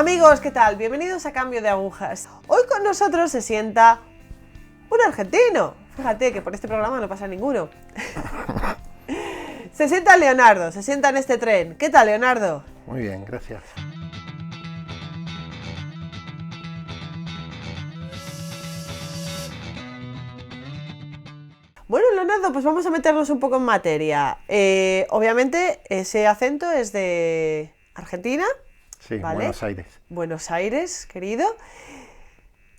Amigos, ¿qué tal? Bienvenidos a Cambio de Agujas. Hoy con nosotros se sienta un argentino. Fíjate que por este programa no pasa ninguno. Se sienta Leonardo, se sienta en este tren. ¿Qué tal, Leonardo? Muy bien, gracias. Bueno, Leonardo, pues vamos a meternos un poco en materia. Obviamente, ese acento es de Argentina. Sí, ¿vale? Buenos Aires. Buenos Aires, querido.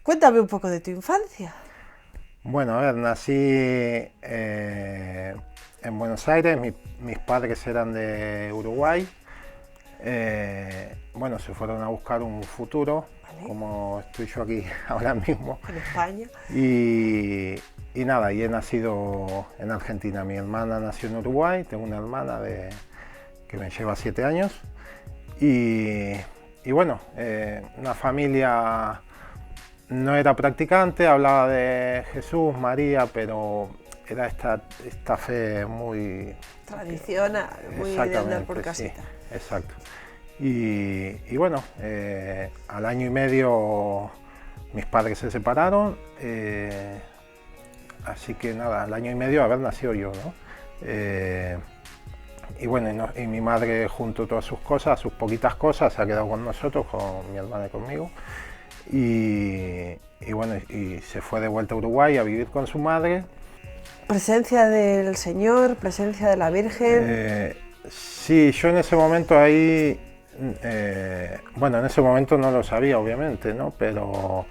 Cuéntame un poco de tu infancia. Bueno, a ver, nací en Buenos Aires, mis padres eran de Uruguay. Bueno, se fueron a buscar un futuro, ¿vale? Como estoy yo aquí ahora mismo. En España. Y nada, y he nacido en Argentina. Mi hermana nació en Uruguay, tengo una hermana que me lleva 7 años. Y bueno, una familia no era practicante, hablaba de Jesús, María, pero era esta fe muy tradicional, muy de andar por casita. Sí, exacto. Y bueno, al año y medio mis padres se separaron, así que nada, al año y medio haber nacido yo, ¿no? Y bueno, y mi madre junto a todas sus cosas, sus poquitas cosas, se ha quedado con nosotros, con mi hermana y conmigo. Y bueno, y se fue de vuelta a Uruguay a vivir con su madre. ¿Presencia del Señor, presencia de la Virgen? Sí, yo en ese momento ahí, bueno, en ese momento no lo sabía obviamente, ¿no? Pero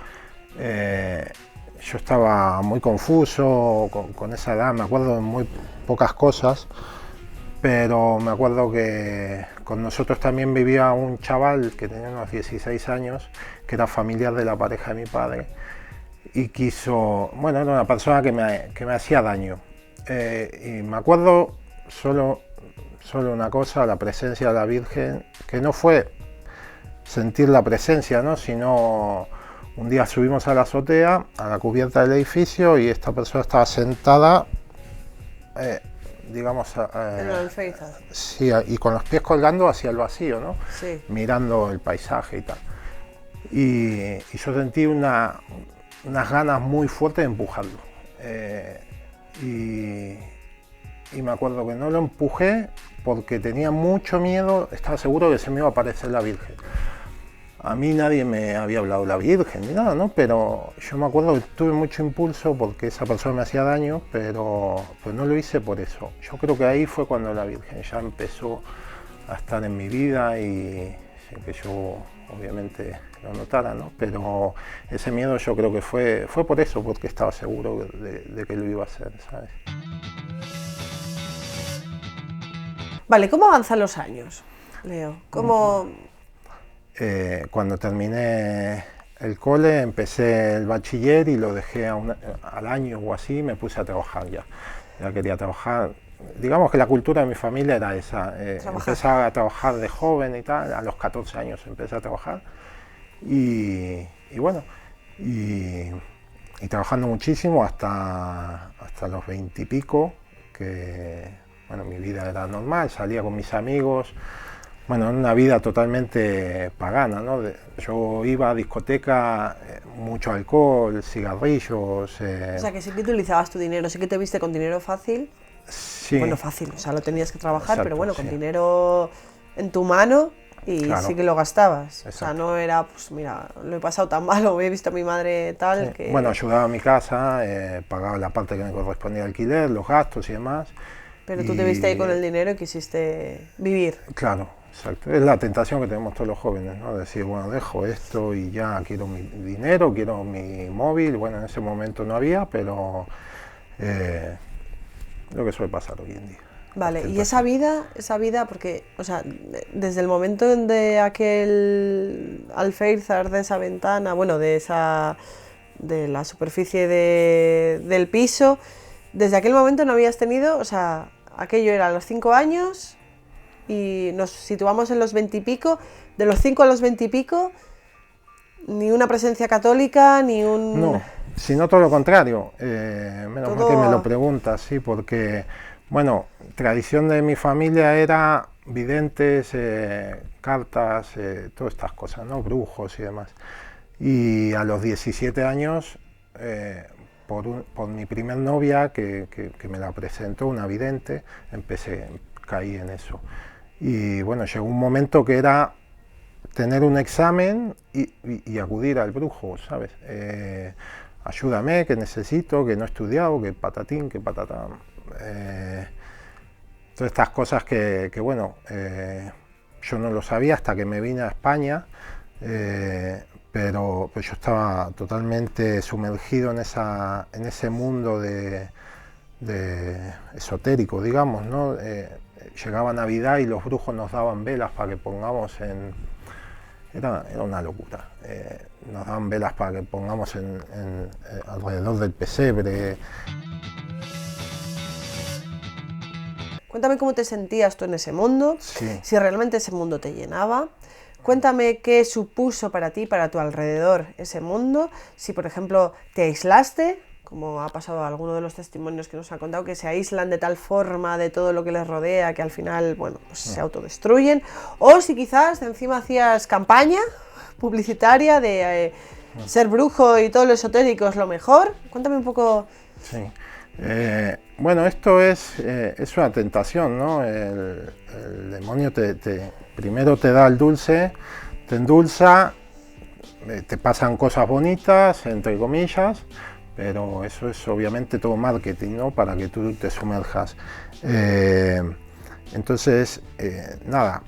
yo estaba muy confuso con esa edad, me acuerdo de muy pocas cosas. Pero me acuerdo que con nosotros también vivía un chaval que tenía unos 16 años, que era familiar de la pareja de mi padre, y bueno, era una persona que me hacía daño. Y me acuerdo solo una cosa, la presencia de la Virgen, que no fue sentir la presencia, ¿no? Sino un día subimos a la azotea, a la cubierta del edificio, y esta persona estaba sentada, digamos, sí, y con los pies colgando hacia el vacío, ¿no? Sí. Mirando el paisaje y tal. Y yo sentí unas ganas muy fuertes de empujarlo. Y me acuerdo que no lo empujé porque tenía mucho miedo, estaba seguro que se me iba a aparecer la Virgen. A mí nadie me había hablado de la Virgen ni nada, ¿no? Pero yo me acuerdo que tuve mucho impulso porque esa persona me hacía daño, pero no lo hice por eso. Yo creo que ahí fue cuando la Virgen ya empezó a estar en mi vida y sin que yo obviamente lo notara, ¿no? Pero ese miedo yo creo que fue por eso, porque estaba seguro de que lo iba a hacer, ¿sabes? Vale, ¿cómo avanzan los años, Leo? ¿Cómo...? Cuando terminé el cole, empecé el bachiller y lo dejé al año o así, me puse a trabajar ya. Ya quería trabajar. Digamos que la cultura de mi familia era esa. Empecé a trabajar de joven y tal, a los 14 años empecé a trabajar. Y bueno, y trabajando muchísimo hasta los 20 y pico, que bueno, mi vida era normal, salía con mis amigos. Bueno, una vida totalmente pagana, ¿no? Yo iba a discoteca, mucho alcohol, cigarrillos. O sea, que sí que utilizabas tu dinero, sí que te viste con dinero fácil. Sí. Bueno, fácil, o sea, lo tenías que trabajar, Exacto, pero bueno, con sí. dinero en tu mano y claro. Sí que lo gastabas. Exacto. O sea, no era, pues mira, lo he pasado tan mal o he visto a mi madre tal Sí. que... Bueno, ayudaba a mi casa, pagaba la parte que me correspondía de alquiler, los gastos y demás. Pero tú te viste ahí con el dinero y quisiste vivir. Claro, exacto. Es la tentación que tenemos todos los jóvenes, ¿no? Decir, bueno, dejo esto y ya quiero mi dinero, quiero mi móvil. Bueno, en ese momento no había, pero lo que suele pasar hoy en día. Vale, y esa vida, porque, o sea, desde el momento de aquel alféizar de esa ventana, bueno, de la superficie del piso, desde aquel momento no habías tenido, o sea, aquello era a los 5 años y nos situamos en los 20 y pico, de los 5 a los 20 y pico, ni una presencia católica, ni un... No, sino todo lo contrario, menos mal que me lo preguntas, sí, porque, bueno, tradición de mi familia era videntes, cartas, todas estas cosas, ¿no? Brujos y demás. Y a los 17 años, por mi primer novia, que me la presentó, una vidente, caí en eso. Y bueno, llegó un momento que era tener un examen y acudir al brujo, ¿sabes? Ayúdame, que necesito, que no he estudiado, que patatín, que patatán. Todas estas cosas que bueno, yo no lo sabía hasta que me vine a España, pero pues yo estaba totalmente sumergido en ese mundo de esotérico, digamos, ¿no? Llegaba Navidad y los brujos nos daban velas para que pongamos era una locura. Nos daban velas para que pongamos alrededor del pesebre. Cuéntame cómo te sentías tú en ese mundo, Sí. si realmente ese mundo te llenaba. Cuéntame qué supuso para ti, para tu alrededor, ese mundo. Si, por ejemplo, te aislaste, como ha pasado a alguno de los testimonios que nos han contado, que se aíslan de tal forma de todo lo que les rodea que al final, bueno, pues se autodestruyen. O si quizás encima hacías campaña publicitaria de ser brujo y todo lo esotérico es lo mejor. Cuéntame un poco. Sí. Bueno, esto es una tentación, ¿no? El demonio primero te da el dulce, te endulza, te pasan cosas bonitas, entre comillas, pero eso es obviamente todo marketing, ¿no? Para que tú te sumerjas. Entonces, nada,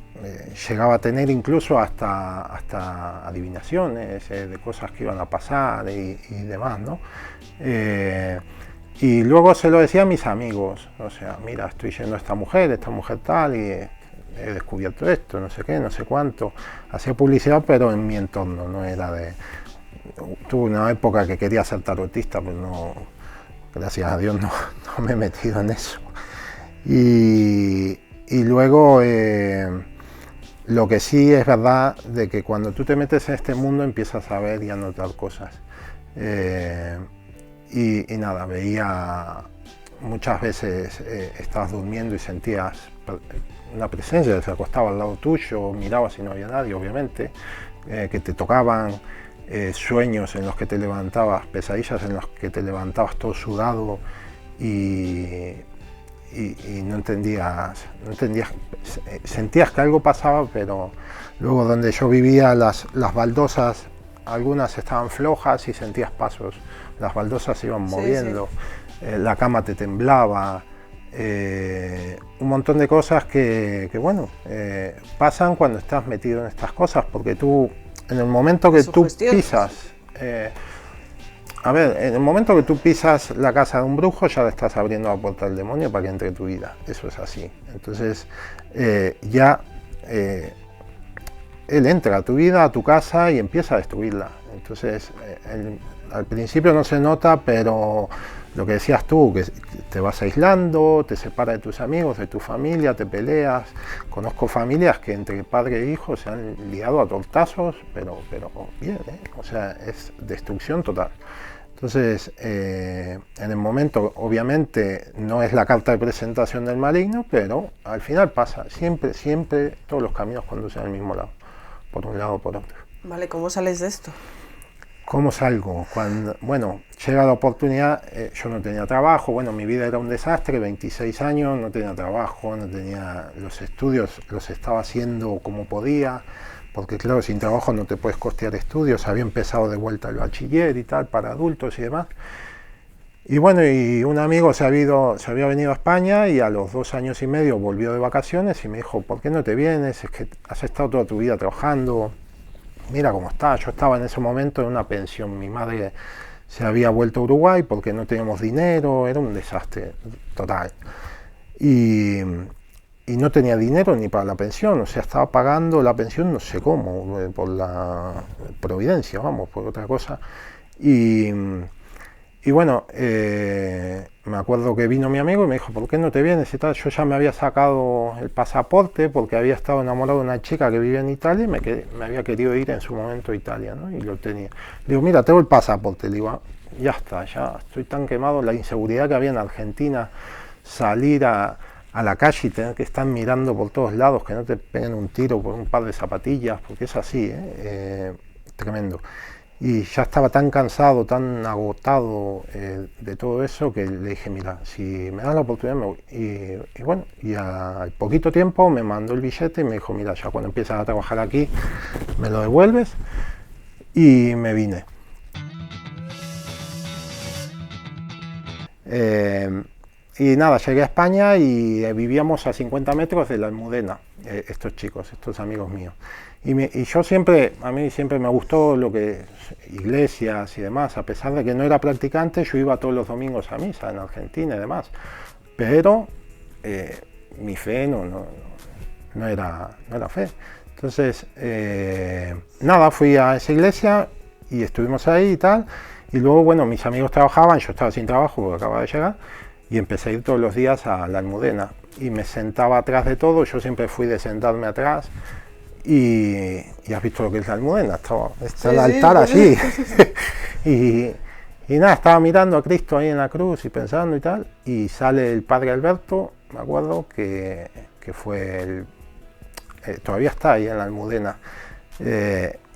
llegaba a tener incluso hasta adivinaciones de cosas que iban a pasar y demás, ¿no? Y luego se lo decía a mis amigos, o sea, mira, estoy yendo a esta mujer tal, y he descubierto esto, no sé qué, no sé cuánto. Hacía publicidad, pero en mi entorno, no era de... Tuve una época que quería ser tarotista, pero no, gracias a Dios no me he metido en eso. Y luego, lo que sí es verdad, de que cuando tú te metes en este mundo empiezas a ver y a notar cosas. Y nada, veía muchas veces, estabas durmiendo y sentías una presencia, se acostaba al lado tuyo, mirabas y no había nadie, obviamente, que te tocaban, sueños en los que te levantabas, pesadillas en los que te levantabas todo sudado y no entendías, sentías que algo pasaba, pero luego donde yo vivía las baldosas, algunas estaban flojas y sentías pasos. Las baldosas se iban moviendo, sí. La cama te temblaba, un montón de cosas que bueno, pasan cuando estás metido en estas cosas, porque tú, en el momento que tú pisas, en el momento que tú pisas la casa de un brujo, ya le estás abriendo la puerta al demonio para que entre en tu vida, eso es así. Entonces, ya él entra a tu vida, a tu casa y empieza a destruirla. Entonces, al principio no se nota, pero lo que decías tú, que te vas aislando, te separas de tus amigos, de tu familia, te peleas. Conozco familias que entre padre e hijo se han liado a tortazos, pero bien, o sea, es destrucción total. Entonces, en el momento, obviamente, no es la carta de presentación del maligno, pero al final pasa. Siempre todos los caminos conducen al mismo lado, por un lado o por otro. Vale, ¿cómo sales de esto? ¿Cómo salgo? Bueno, llega la oportunidad, yo no tenía trabajo, bueno, mi vida era un desastre, 26 años, no tenía trabajo, no tenía los estudios, los estaba haciendo como podía, porque claro, sin trabajo no te puedes costear estudios, había empezado de vuelta el bachiller y tal, para adultos y demás. Y bueno, y un amigo se había venido a España y a los 2 años y medio volvió de vacaciones y me dijo, ¿por qué no te vienes? Es que has estado toda tu vida trabajando. Mira cómo está, yo estaba en ese momento en una pensión, mi madre se había vuelto a Uruguay porque no teníamos dinero, era un desastre total. Y no tenía dinero ni para la pensión, o sea, estaba pagando la pensión no sé cómo, por la providencia, vamos, por otra cosa. Y bueno, me acuerdo que vino mi amigo y me dijo, ¿por qué no te vienes y tal? Yo ya me había sacado el pasaporte porque había estado enamorado de una chica que vivía en Italia y me había querido ir en su momento a Italia, ¿no? Y lo tenía. Le digo, mira, tengo el pasaporte. Le digo, ya está, ya estoy tan quemado. La inseguridad que había en Argentina, salir a a la calle y tener que estar mirando por todos lados, que no te peguen un tiro por un par de zapatillas, porque es así, tremendo. Y ya estaba tan cansado, tan agotado de todo eso, que le dije, mira, si me das la oportunidad me voy. Y bueno, y al poquito tiempo me mandó el billete y me dijo, mira, ya cuando empiezas a trabajar aquí me lo devuelves, y me vine. Y nada, llegué a España y vivíamos a 50 metros de la Almudena, estos chicos, estos amigos míos. Y yo siempre, a mí siempre me gustó lo que iglesias y demás, a pesar de que no era practicante, yo iba todos los domingos a misa en Argentina y demás, pero mi fe no era fe. Entonces, nada, fui a esa iglesia y estuvimos ahí y tal, y luego, bueno, mis amigos trabajaban, yo estaba sin trabajo porque acababa de llegar, y empecé a ir todos los días a la Almudena, y me sentaba atrás de todo, yo siempre fui de sentarme atrás, y has visto lo que es la Almudena, está el altar allí, y nada, estaba mirando a Cristo ahí en la cruz y pensando y tal, y sale el padre Alberto, me acuerdo, que fue todavía está ahí en la Almudena,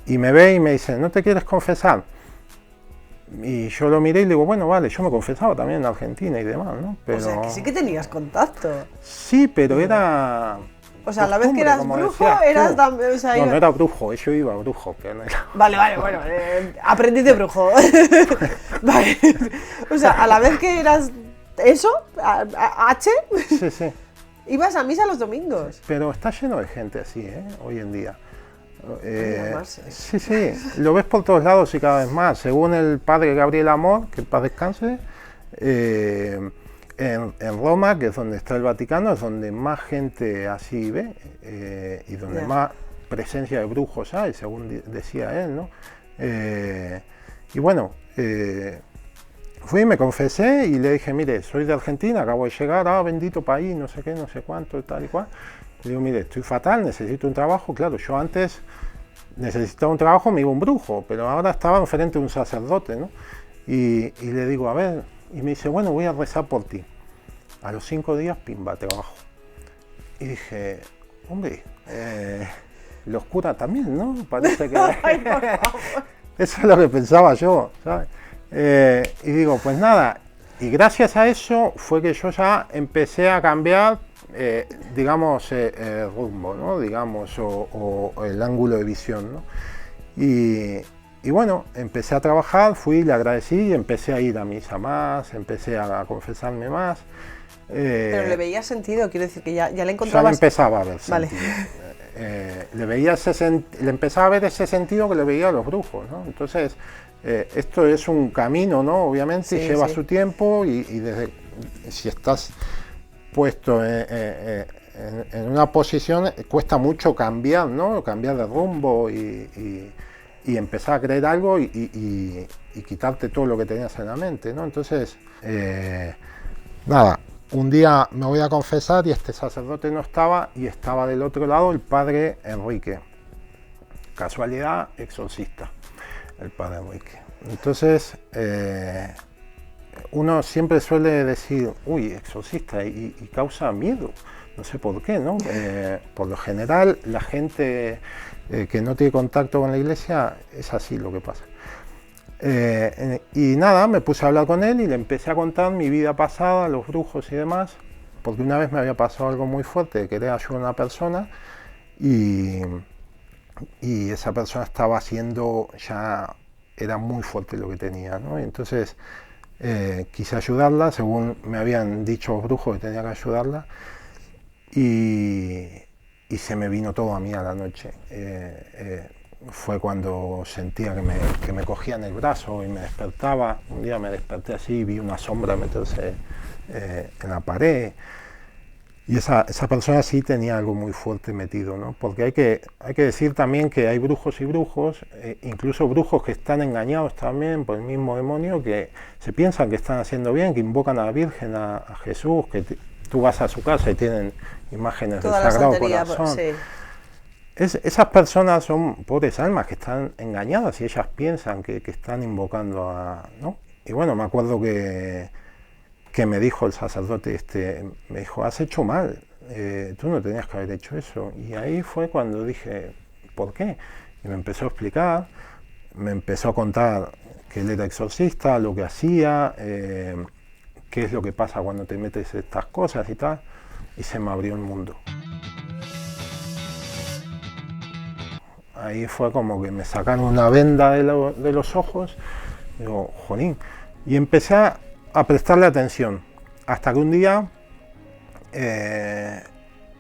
y me ve y me dice, ¿no te quieres confesar? Y yo lo miré y le digo, bueno, vale, yo me confesaba también en Argentina y demás, ¿no? Pero... O sea, que sí que tenías contacto. Sí, pero era... O sea, a la vez que eras brujo, eras también... O sea, no era brujo, yo iba brujo, pero no era... Vale, bueno, aprendiz de brujo. Vale. O sea, a la vez que eras eso, H, sí. Ibas a misa los domingos. Pero está lleno de gente así, hoy en día. Sí, lo ves por todos lados y cada vez más. Según el padre Gabriel Amor, que en paz descanse, en Roma, que es donde está el Vaticano, es donde más gente así ve y donde más presencia de brujos hay, según decía él, ¿no? Y bueno, fui, me confesé y le dije, mire, soy de Argentina, acabo de llegar, bendito país, no sé qué, no sé cuánto, tal y cual. Le digo, mire, estoy fatal, necesito un trabajo. Claro, yo antes necesitaba un trabajo, me iba un brujo, pero ahora estaba enfrente de un sacerdote, ¿no? Y le digo, a ver, y me dice, bueno, voy a rezar por ti. A los 5 días, pimba, trabajo. Y dije, hombre, los curas también, ¿no? Parece que... Eso es lo que pensaba yo, ¿sabes? Y digo, pues nada, y gracias a eso fue que yo ya empecé a cambiar, digamos, rumbo, ¿no? Digamos, o el ángulo de visión, ¿no? Y bueno, empecé a trabajar, fui, le agradecí y empecé a ir a misa más, empecé a confesarme más. Pero le veía sentido, quiero decir que ya le encontrabas... Ya le empezaba a ver sentido. Vale. Le empezaba a ver ese sentido que le veía a los brujos, ¿no? Entonces, esto es un camino, ¿no? Obviamente, sí, lleva su tiempo y desde, si estás puesto en una posición, cuesta mucho cambiar, ¿no? Cambiar de rumbo y empezar a creer algo y quitarte todo lo que tenías en la mente, ¿no? Entonces, nada, un día me voy a confesar y este sacerdote no estaba y estaba del otro lado el padre Enrique. Casualidad, exorcista, el padre Enrique. Entonces, uno siempre suele decir, uy, exorcista, y causa miedo, no sé por qué, ¿no? Por lo general, la gente que no tiene contacto con la iglesia, es así lo que pasa. Y nada, me puse a hablar con él y le empecé a contar mi vida pasada, los brujos y demás, porque una vez me había pasado algo muy fuerte, de querer ayudar a una persona y esa persona estaba haciendo, ya era muy fuerte lo que tenía, ¿no? Y entonces quise ayudarla, según me habían dicho los brujos que tenía que ayudarla, y se me vino todo a mí a la noche. Fue cuando sentía que me cogían el brazo y me despertaba. Un día me desperté así y vi una sombra meterse en la pared. Y esa persona sí tenía algo muy fuerte metido, ¿no? Porque hay que decir también que hay brujos y brujos, incluso brujos que están engañados también por el mismo demonio, que se piensan que están haciendo bien, que invocan a la Virgen, a Jesús, que tú vas a su casa y tienen imágenes del Sagrado Corazón. Sí. Esas personas son pobres almas que están engañadas y ellas piensan que están invocando a... ¿no? Y bueno, me acuerdo que que me dijo el sacerdote, me dijo, has hecho mal, tú no tenías que haber hecho eso. Y ahí fue cuando dije, ¿por qué? Y me empezó a explicar, me empezó a contar que él era exorcista, lo que hacía, qué es lo que pasa cuando te metes estas cosas y tal, y se me abrió el mundo. Ahí fue como que me sacaron una venda de los ojos, digo, jolín, y empecé a prestarle atención, hasta que un día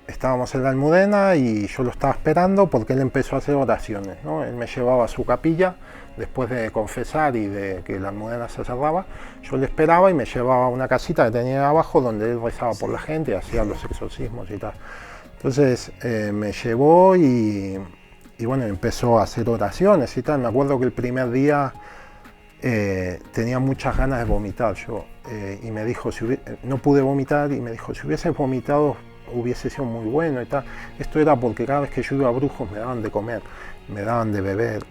estábamos en la Almudena y yo lo estaba esperando porque él empezó a hacer oraciones, ¿no? Él me llevaba a su capilla después de confesar y de que la Almudena se cerraba, yo le esperaba y me llevaba a una casita que tenía abajo donde él rezaba por la gente y hacía los exorcismos y tal. Entonces me llevó y bueno, empezó a hacer oraciones y tal. Me acuerdo que el primer día tenía muchas ganas de vomitar yo y me dijo, no pude vomitar y me dijo, si hubieses vomitado hubiese sido muy bueno y tal. Esto era porque cada vez que yo iba a Brujos me daban de comer, me daban de beber.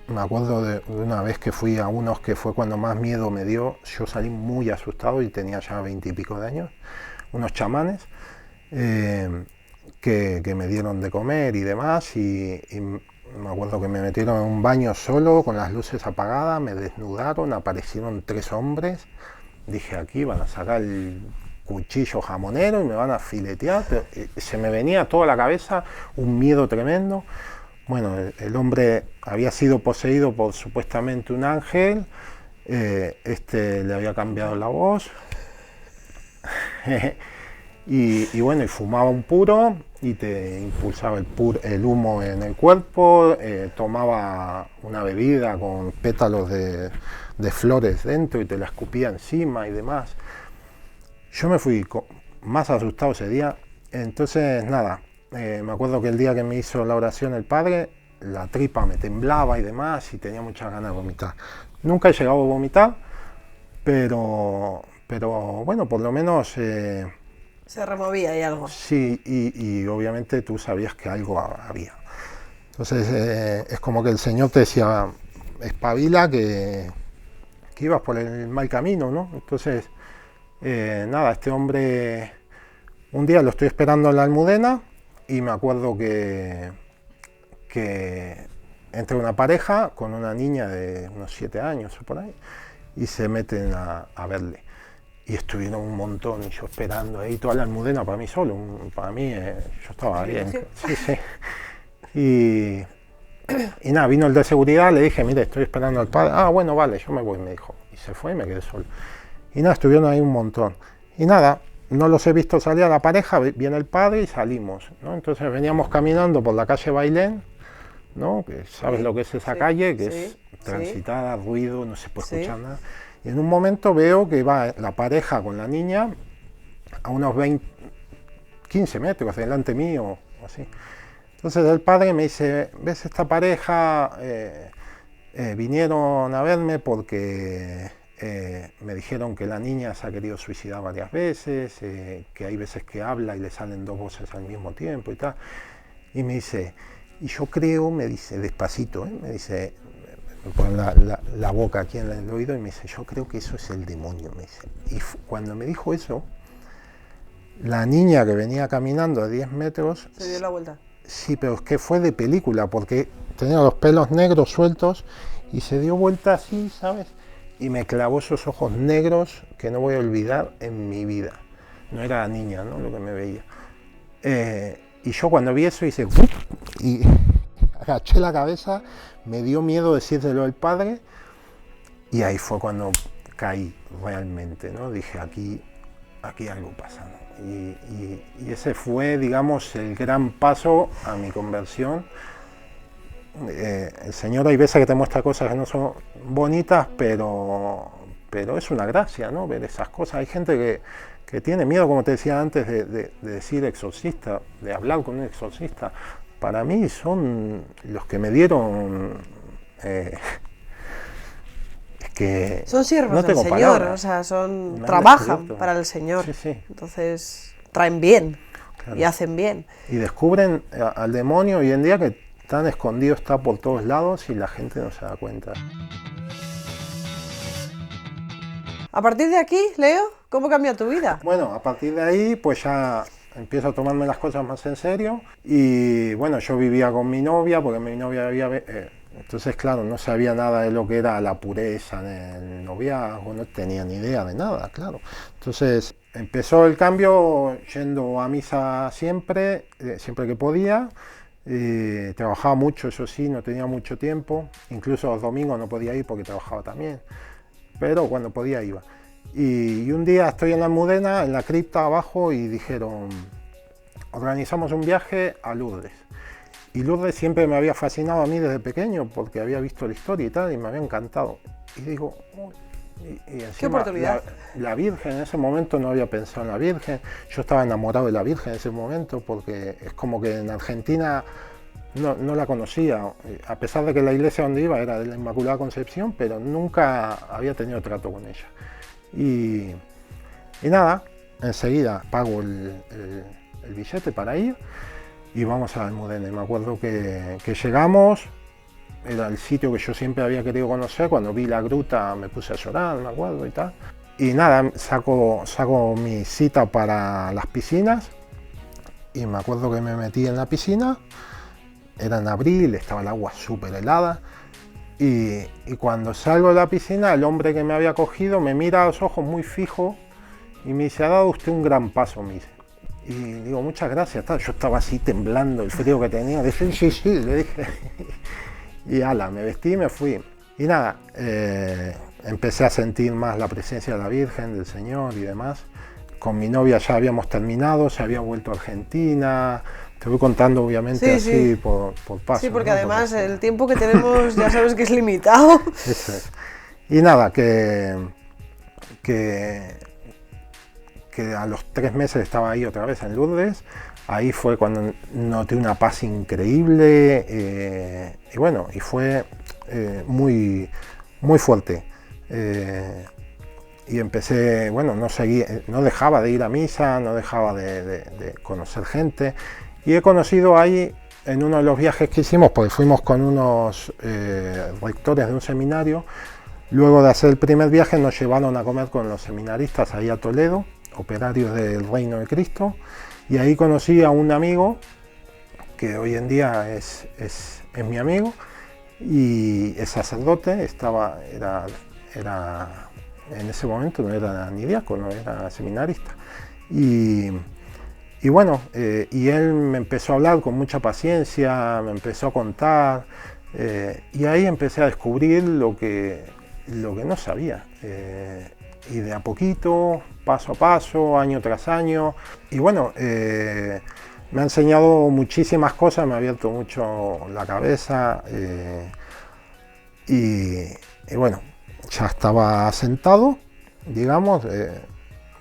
Me acuerdo de una vez que fui a unos que fue cuando más miedo me dio, yo salí muy asustado y tenía ya 20 y pico de años, unos chamanes que me dieron de comer y demás y me acuerdo que me metieron en un baño solo con las luces apagadas, me desnudaron, aparecieron 3 hombres, dije aquí van a sacar el cuchillo jamonero y me van a filetear, se me venía toda la cabeza un miedo tremendo. Bueno, el hombre había sido poseído por supuestamente un ángel, le había cambiado la voz y bueno, y fumaba un puro y te impulsaba el humo en el cuerpo, tomaba una bebida con pétalos de flores dentro y te la escupía encima y demás. Yo me fui más asustado ese día, entonces nada. Me acuerdo que el día que me hizo la oración el padre, la tripa me temblaba y demás y tenía muchas ganas de vomitar. Nunca he llegado a vomitar, pero bueno, por lo menos... se removía ahí algo. Sí, y obviamente tú sabías que algo había. Entonces es como que el Señor te decía, espabila que ibas por el mal camino, ¿no? Entonces, nada, este hombre, un día lo estoy esperando en la Almudena, y me acuerdo que entra una pareja con una niña de unos 7 años o por ahí y se meten a verle. Y estuvieron un montón y yo esperando ahí toda la Almudena para mí solo. Para mí yo estaba bien. Sí, sí. Y nada, vino el de seguridad, le dije, mire, estoy esperando al padre. Ah, bueno, vale, yo me voy, me dijo. Y se fue y me quedé solo. Y nada, estuvieron ahí un montón. Y nada, no los he visto salir a la pareja, viene el padre y salimos, ¿no? Entonces veníamos caminando por la calle Bailén, ¿no? Que sabes lo que es esa calle, que es transitada, ruido, no se puede escuchar nada. Y en un momento veo que va la pareja con la niña a unos 15 metros delante mío, así. Entonces el padre me dice, ¿ves esta pareja? Vinieron a verme porque me dijeron que la niña se ha querido suicidar varias veces, que hay veces que habla y le salen 2 voces al mismo tiempo y tal. Y me dice, y yo creo, me dice despacito, me dice, me pone la boca aquí en el oído y me dice, yo creo que eso es el demonio, me dice. Y cuando me dijo eso, la niña que venía caminando a 10 metros... ¿Se dio la vuelta? Sí, pero es que fue de película, porque tenía los pelos negros sueltos y se dio vuelta así, ¿sabes? Y me clavó esos ojos negros que no voy a olvidar en mi vida. No era la niña, ¿no? Lo que me veía. Y yo cuando vi eso hice... y agaché la cabeza, me dio miedo decírselo al padre y ahí fue cuando caí realmente, ¿no? Dije, aquí algo pasa, ¿no? Y ese fue, digamos, el gran paso a mi conversión. El Señor hay veces que te muestra cosas que no son bonitas, pero es una gracia, ¿no? Ver esas cosas. Hay gente que tiene miedo, como te decía antes, de decir exorcista, de hablar con un exorcista. Para mí son los que me dieron... que son siervos no del tengo Señor, palabras. O sea, trabajan descubierto para el Señor. Sí. Entonces traen bien, claro. Y hacen bien. Y descubren al demonio hoy en día que tan escondido está por todos lados y la gente no se da cuenta. A partir de aquí, Leo, ¿cómo cambia tu vida? Bueno, a partir de ahí pues ya empiezo a tomarme las cosas más en serio y bueno, yo vivía con mi novia porque mi novia había... entonces, claro, no sabía nada de lo que era la pureza en el noviazgo, no tenía ni idea de nada, claro. Entonces empezó el cambio yendo a misa siempre, siempre que podía. Trabajaba mucho, eso sí, no tenía mucho tiempo. Incluso los domingos no podía ir porque trabajaba también. Pero cuando podía iba. Y un día estoy en la Almudena, en la cripta abajo, y dijeron, organizamos un viaje a Lourdes. Y Lourdes siempre me había fascinado a mí desde pequeño, porque había visto la historia y tal, y me había encantado. Y digo, y encima, qué oportunidad. La Virgen, en ese momento no había pensado en la Virgen. Yo estaba enamorado de la Virgen en ese momento, porque es como que en Argentina no la conocía, a pesar de que la iglesia donde iba era de la Inmaculada Concepción, pero nunca había tenido trato con ella. Y nada, enseguida pago el billete para ir y vamos a Almudena. Y me acuerdo que llegamos, era el sitio que yo siempre había querido conocer. Cuando vi la gruta me puse a llorar, me acuerdo y tal. Y nada, saco mi cita para las piscinas y me acuerdo que me metí en la piscina. Era en abril, estaba el agua súper helada y cuando salgo de la piscina el hombre que me había cogido me mira a los ojos muy fijo y me dice, ha dado usted un gran paso, me dice. Y digo, muchas gracias. Yo estaba así temblando, el frío que tenía. Dije, sí, le dije. Y ala, me vestí y me fui. Y nada, empecé a sentir más la presencia de la Virgen, del Señor y demás. Con mi novia ya habíamos terminado, se había vuelto a Argentina. Te voy contando obviamente así por paso. Sí, porque ¿no? además el tiempo que tenemos ya sabes que es limitado. Eso es. Y nada, que a los 3 meses estaba ahí otra vez en Lourdes. Ahí fue cuando noté una paz increíble y bueno, y fue muy, muy fuerte. Y empecé, bueno, no dejaba de ir a misa, no dejaba de conocer gente. Y he conocido ahí, en uno de los viajes que hicimos, porque fuimos con unos rectores de un seminario, luego de hacer el primer viaje nos llevaron a comer con los seminaristas ahí a Toledo, operarios del Reino de Cristo, y ahí conocí a un amigo, que hoy en día es mi amigo, y es sacerdote, era en ese momento no era ni diácono, era seminarista. Y bueno, y él me empezó a hablar con mucha paciencia, me empezó a contar, y ahí empecé a descubrir lo que no sabía. Y de a poquito, paso a paso, año tras año. Y bueno, me ha enseñado muchísimas cosas, me ha abierto mucho la cabeza. Y bueno, ya estaba sentado, digamos.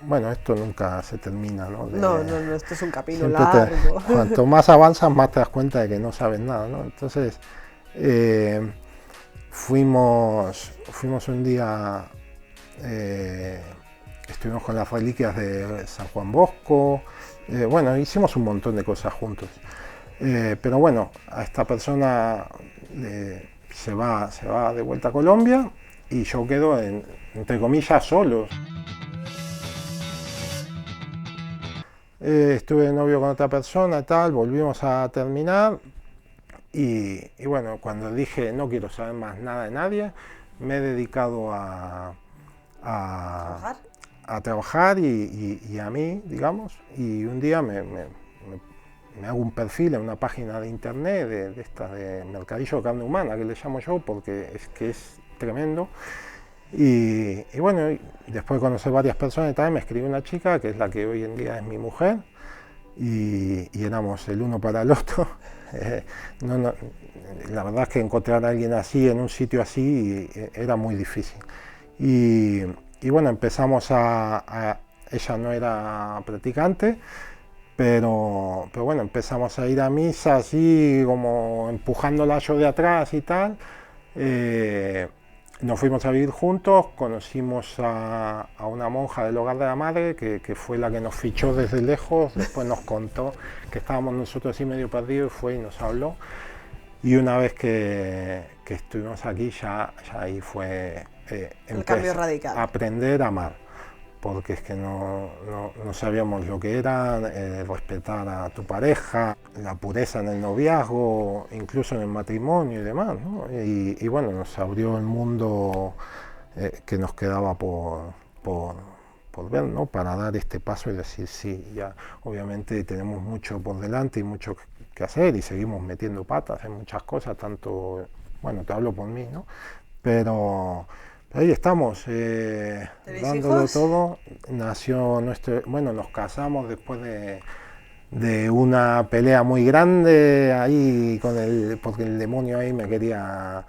Bueno, esto nunca se termina, ¿no? No, esto es un camino largo. Cuanto más avanzas, más te das cuenta de que no sabes nada, ¿no? Entonces, fuimos un día, estuvimos con las reliquias de San Juan Bosco, bueno, hicimos un montón de cosas juntos. Pero bueno, a esta persona se va de vuelta a Colombia y yo quedo, entre comillas, solo. Estuve de novio con otra persona y tal, volvimos a terminar y bueno, cuando dije no quiero saber más nada de nadie, me he dedicado a trabajar y a mí, digamos, y un día me hago un perfil en una página de internet de estas de mercadillo de carne humana, que le llamo yo, porque es tremendo. Y bueno, después de conocer varias personas y tal, me escribió una chica que es la que hoy en día es mi mujer y éramos el uno para el otro. La verdad es que encontrar a alguien así en un sitio así era muy difícil. Y bueno, empezamos ella no era practicante, pero bueno, empezamos a ir a misa así como empujándola yo de atrás y tal. Nos fuimos a vivir juntos, conocimos a una monja del Hogar de la Madre que fue la que nos fichó desde lejos, después nos contó que estábamos nosotros así medio perdidos y fue y nos habló. Y una vez que estuvimos aquí ya ahí fue el cambio radical. Aprender a amar, porque es que no sabíamos lo que era respetar a tu pareja, la pureza en el noviazgo, incluso en el matrimonio y demás, ¿no? Y bueno, nos abrió el mundo que nos quedaba por ver, ¿no? Para dar este paso y decir sí, ya obviamente tenemos mucho por delante y mucho que hacer y seguimos metiendo patas en muchas cosas, tanto, bueno, te hablo por mí, ¿no? Pero ahí estamos, dándolo hijos? todo. Nació bueno, nos casamos después de una pelea muy grande ahí porque el demonio ahí me quería,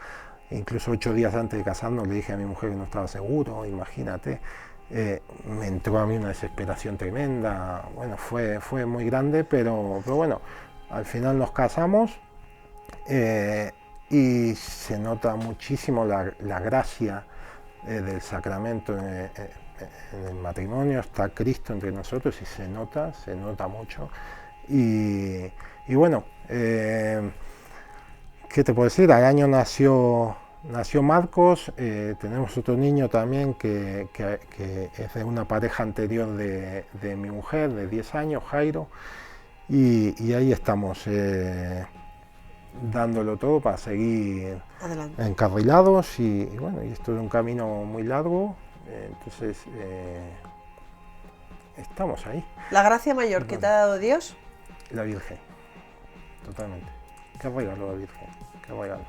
incluso 8 días antes de casarnos le dije a mi mujer que no estaba seguro, imagínate. Me entró a mí una desesperación tremenda, bueno, fue muy grande, pero bueno, al final nos casamos y se nota muchísimo la gracia del sacramento en el matrimonio, está Cristo entre nosotros y se nota mucho. Y bueno, ¿qué te puedo decir? Al año nació Marcos, tenemos otro niño también que es de una pareja anterior de mi mujer, de 10 años, Jairo, y ahí estamos dándolo todo para seguir Adelante. encarrilados y bueno, y esto es un camino muy largo, entonces estamos ahí. ¿La gracia mayor que te ha dado Dios? La Virgen, totalmente. Qué regalo la Virgen, qué regalo.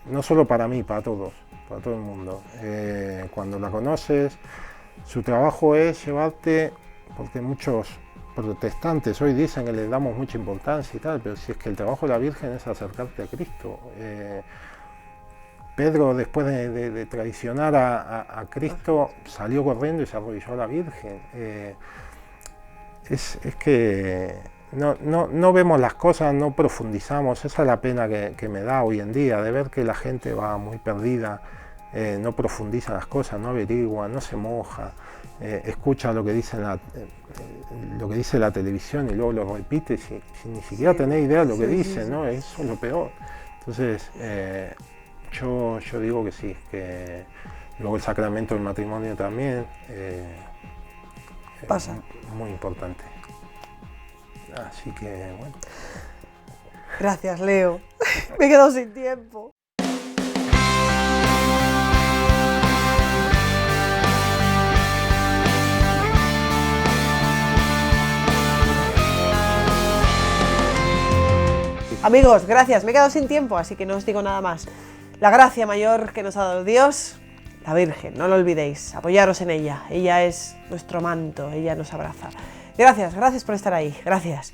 No solo para mí, para todos, para todo el mundo. Cuando la conoces, su trabajo es llevarte, porque muchos protestantes hoy dicen que le damos mucha importancia y tal, pero si es que el trabajo de la Virgen es acercarte a Cristo. Pedro, después de traicionar a Cristo, salió corriendo y se arrodilló a la Virgen. Es que no vemos las cosas, no profundizamos. Esa es la pena que me da hoy en día, de ver que la gente va muy perdida, no profundiza las cosas, no averigua, no se moja, escucha lo que dice la televisión y luego lo repite sin ni siquiera tener idea de lo que dice, ¿no? Eso es lo peor. Entonces, yo digo que sí, que luego el sacramento del matrimonio también Pasa. muy importante. Así que bueno. Gracias, Leo. Me he quedado sin tiempo. Amigos, gracias. Me he quedado sin tiempo, así que no os digo nada más. La gracia mayor que nos ha dado Dios, la Virgen, no lo olvidéis. Apoyaros en ella. Ella es nuestro manto, ella nos abraza. Gracias por estar ahí. Gracias.